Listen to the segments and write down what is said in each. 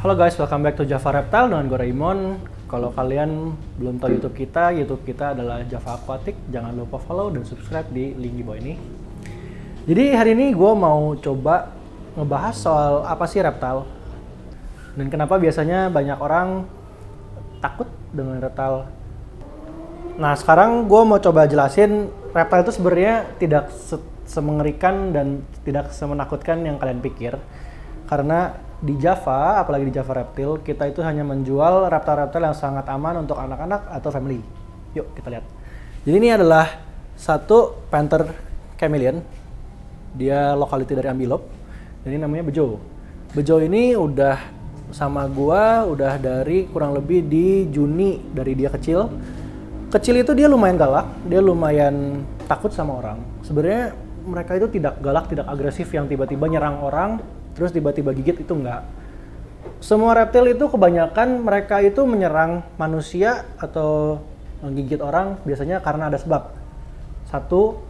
Halo guys, welcome back to Java Reptile dengan gue Raymond. Kalau kalian belum tahu YouTube kita adalah Java Aquatic. Jangan lupa follow dan subscribe di link di bawah ini. Jadi hari ini gue mau coba ngebahas soal apa sih reptile dan kenapa biasanya banyak orang takut dengan reptile. Nah sekarang gue mau coba jelasin reptile itu sebenarnya tidak semengerikan dan tidak semenakutkan yang kalian pikir. Karena di Java, apalagi di Java Reptile, kita itu hanya menjual reptile-reptile yang sangat aman untuk anak-anak atau family. Yuk kita lihat. Jadi ini adalah satu panther chameleon. Dia locality dari Ambilobe. Dan ini namanya Bejo. Bejo ini udah sama gua udah dari kurang lebih di Juni dari dia kecil. Kecil itu dia lumayan galak, dia lumayan takut sama orang. Sebenarnya mereka itu tidak galak, tidak agresif yang tiba-tiba nyerang orang terus tiba-tiba gigit, itu enggak. Semua reptil itu kebanyakan mereka itu menyerang manusia atau menggigit orang biasanya karena ada sebab. Satu,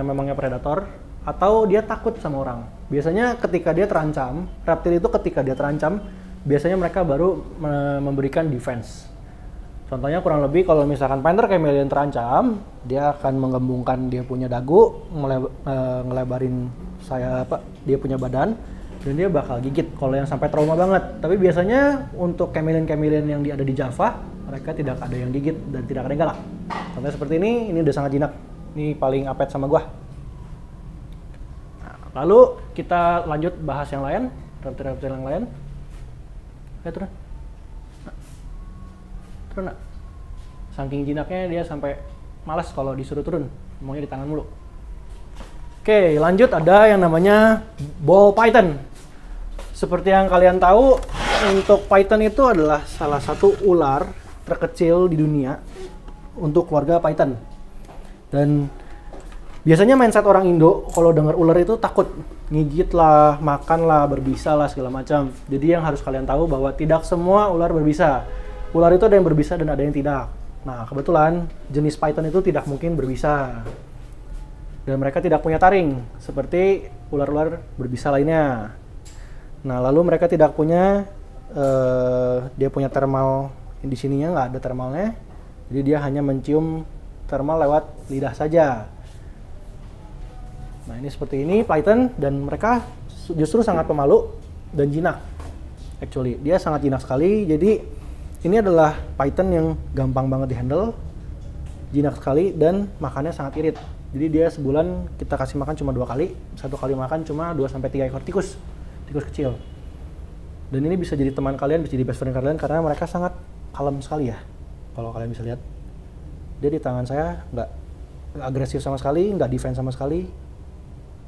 memangnya predator, atau dia takut sama orang. Biasanya ketika dia terancam, reptil itu ketika dia terancam, biasanya mereka baru memberikan defense. Contohnya kurang lebih kalau misalkan panther chameleon terancam, dia akan menggembungkan dia punya dagu, ngelebarin dia punya badan, dan dia bakal gigit kalau yang sampai trauma banget. Tapi biasanya untuk chameleon yang ada di Java, mereka tidak ada yang gigit dan tidak ada yang galak. Contohnya seperti ini udah sangat jinak. Ini paling apet sama gua. Nah, lalu kita lanjut bahas yang lain, reptil-reptil yang lain. Turun. Turun nak. Saking jinaknya dia sampai malas kalau disuruh turun, maunya di tangan mulu. Oke, lanjut ada yang namanya ball python. Seperti yang kalian tahu, untuk python itu adalah salah satu ular terkecil di dunia untuk keluarga python. Dan biasanya mindset orang Indo kalau dengar ular itu takut, ngigit lah, makan lah, berbisa lah segala macam. Jadi yang harus kalian tahu bahwa tidak semua ular berbisa. Ular itu ada yang berbisa dan ada yang tidak. Nah, kebetulan jenis python itu tidak mungkin berbisa. Dan mereka tidak punya taring, seperti ular-ular berbisa lainnya. Nah, lalu mereka tidak punya, dia punya thermal, di sininya nggak ada thermalnya. Jadi dia hanya mencium thermal lewat lidah saja. Nah, ini seperti ini python, dan mereka justru sangat pemalu dan jinak. Actually, dia sangat jinak sekali, jadi ini adalah python yang gampang banget dihandle, jinak sekali, dan makannya sangat irit. Jadi dia sebulan kita kasih makan cuma 2 kali, satu kali makan cuma 2-3 ekor tikus kecil. Dan ini bisa jadi teman kalian, bisa jadi best friend kalian karena mereka sangat kalem sekali ya. Kalau kalian bisa lihat, dia di tangan saya nggak agresif sama sekali, nggak defense sama sekali,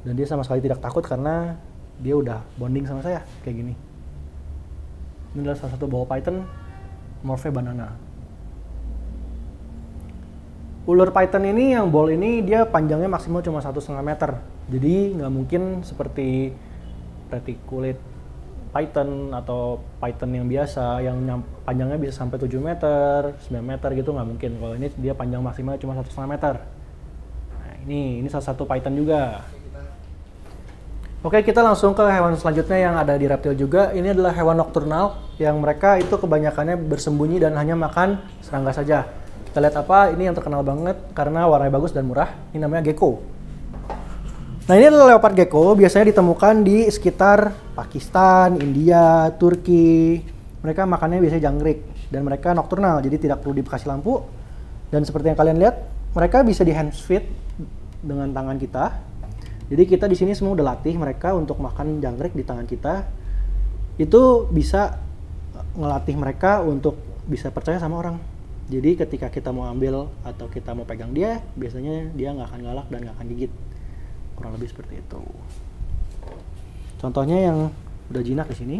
dan dia sama sekali tidak takut karena dia udah bonding sama saya kayak gini. Ini adalah salah satu ball python, Morphe banana. Ular python ini yang ball ini dia panjangnya maksimal cuma 1,5 meter. Jadi nggak mungkin seperti reticulate python atau python yang biasa yang panjangnya bisa sampai 7 meter, 9 meter gitu, nggak mungkin. Kalau ini dia panjang maksimal cuma 1,5 meter. Nah, ini salah satu python juga. Oke, kita langsung ke hewan selanjutnya yang ada di reptil juga. Ini adalah hewan nokturnal yang mereka itu kebanyakannya bersembunyi dan hanya makan serangga saja. Kita lihat apa, ini yang terkenal banget karena warnanya bagus dan murah. Ini namanya gecko. Nah, ini adalah leopard gecko, biasanya ditemukan di sekitar Pakistan, India, Turki. Mereka makannya biasanya jangkrik dan mereka nokturnal, jadi tidak perlu dikasih lampu. Dan seperti yang kalian lihat, mereka bisa di hands feed dengan tangan kita. Jadi kita di sini semua udah latih mereka untuk makan jangkrik di tangan kita. Itu bisa ngelatih mereka untuk bisa percaya sama orang. Jadi ketika kita mau ambil atau kita mau pegang dia, biasanya dia nggak akan galak dan nggak akan gigit. Kurang lebih seperti itu. Contohnya yang udah jinak di sini.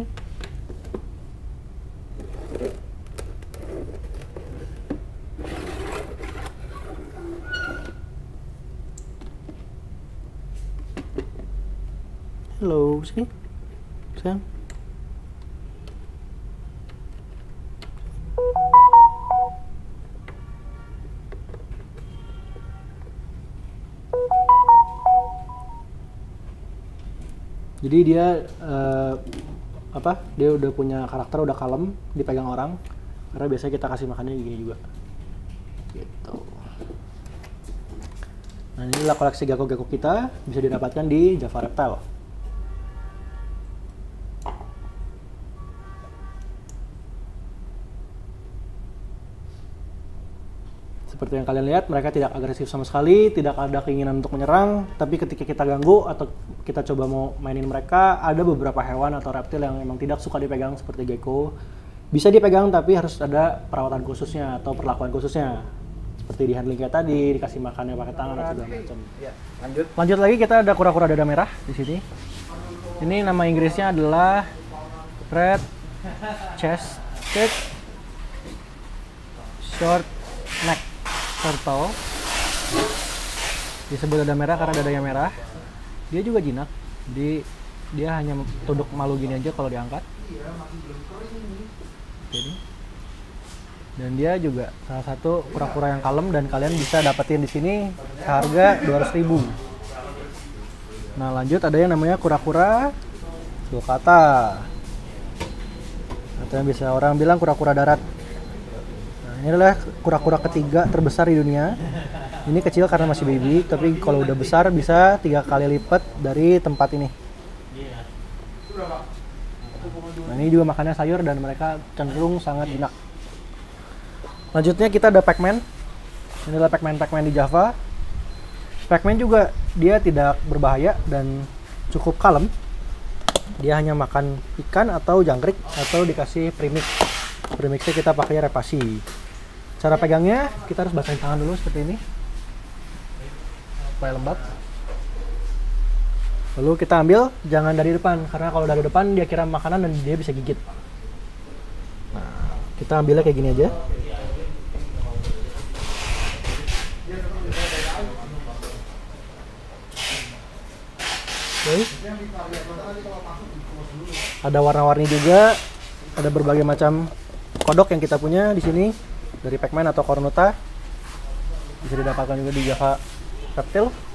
Halo, sini. Sayang. Jadi dia dia udah punya karakter, udah kalem dipegang orang. Karena biasanya kita kasih makannya gini juga. Gitu. Nah, inilah koleksi gecko-gecko kita, bisa didapatkan di Java Reptile. Seperti yang kalian lihat, mereka tidak agresif sama sekali, tidak ada keinginan untuk menyerang, tapi ketika kita ganggu atau kita coba mau mainin mereka, ada beberapa hewan atau reptil yang memang tidak suka dipegang seperti gecko. Bisa dipegang tapi harus ada perawatan khususnya atau perlakuan khususnya. Seperti di handling kayak tadi, dikasih makannya pakai tangan atau segala macam. Ya, lanjut lagi, kita ada kura-kura dada merah di sini. Ini nama Inggrisnya adalah Red Chested Short Neck Turtle. Disebut dada merah karena dadanya merah. Dia juga jinak. Dia hanya tunduk malu gini aja kalau diangkat. Jadi, dan dia juga salah satu kura-kura yang kalem dan kalian bisa dapetin di sini harga 200.000. Nah, lanjut ada yang namanya kura-kura sulcata. Atau yang bisa orang bilang kura-kura darat. Nah, ini adalah kura-kura ketiga terbesar di dunia. Ini kecil karena masih baby, tapi kalau udah besar bisa 3 kali lipat dari tempat ini. Nah, ini juga makannya sayur dan mereka cenderung sangat jinak. Lanjutnya kita ada Pac-Man. Ini adalah Pac-Man di Java. Pac-Man juga dia tidak berbahaya dan cukup kalem. Dia hanya makan ikan atau jangkrik atau dikasih premix. Premixnya kita pakai repasi. Cara pegangnya kita harus basahin tangan dulu seperti ini supaya lembab. Lalu kita ambil, jangan dari depan, karena kalau dari depan dia kira makanan dan dia bisa gigit. Nah, kita ambilnya kayak gini aja. Oke. Ada warna-warni juga, ada berbagai macam kodok yang kita punya di sini dari Pac-Man atau Cornuta. Bisa didapatkan juga di Java Reptile.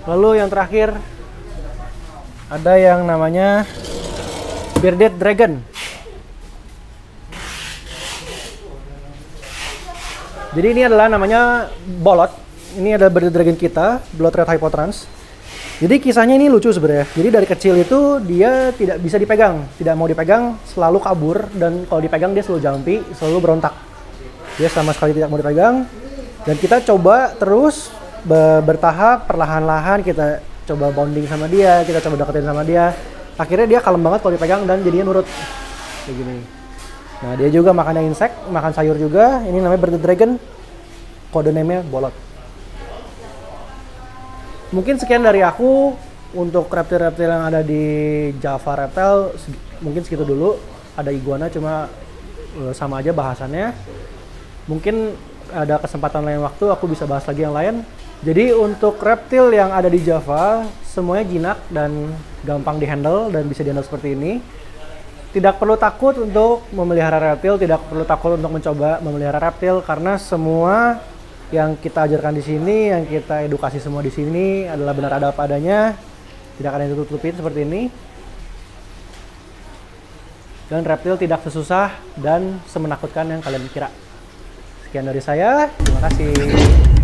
Lalu yang terakhir ada yang namanya Bearded Dragon. Jadi ini adalah namanya bolot. Ini adalah Bearded Dragon kita, Blood Red Hypotrans. Jadi kisahnya ini lucu sebenarnya. Jadi dari kecil itu dia tidak bisa dipegang, tidak mau dipegang, selalu kabur, dan kalau dipegang dia selalu jumpy, selalu berontak. Dia sama sekali tidak mau dipegang. Dan kita coba terus bertahap, perlahan-lahan kita coba bonding sama dia, kita coba deketin sama dia. Akhirnya dia kalem banget kalau dipegang dan jadinya nurut. Kayak gini. Nah, dia juga makannya insek, makan sayur juga. Ini namanya Bearded Dragon. Kode name-nya bolot. Mungkin sekian dari aku untuk reptil-reptil yang ada di Java Reptile. Mungkin segitu dulu. Ada iguana cuma sama aja bahasannya. Mungkin ada kesempatan lain waktu aku bisa bahas lagi yang lain. Jadi untuk reptil yang ada di Java, semuanya jinak dan gampang dihandle dan bisa dihandle seperti ini. Tidak perlu takut untuk memelihara reptil, tidak perlu takut untuk mencoba memelihara reptil karena semua yang kita ajarkan di sini, yang kita edukasi semua di sini adalah benar ada apa adanya. Tidak ada yang tutup-tutupin seperti ini. Dan reptil tidak sesusah dan semenakutkan yang kalian kira. Sekian dari saya, terima kasih.